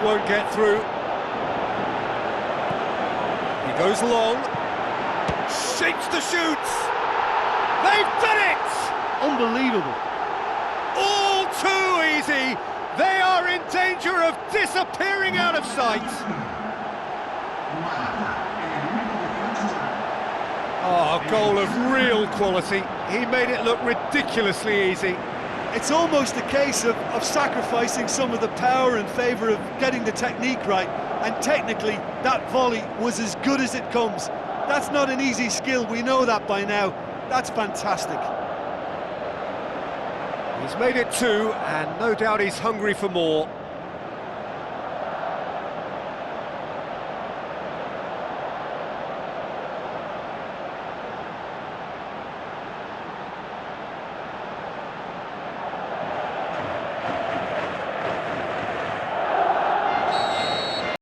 won't get through. He goes long. Shapes the shoots! They've done it! Unbelievable. All too easy! They are in danger of disappearing out of sight! Oh, a goal of real quality. He made it look ridiculously easy. It's almost a case of sacrificing some of the power in favour of getting the technique right, and technically that volley was as good as it comes. That's not an easy skill, we know that by now. That's fantastic. He's made it two, and no doubt he's hungry for more.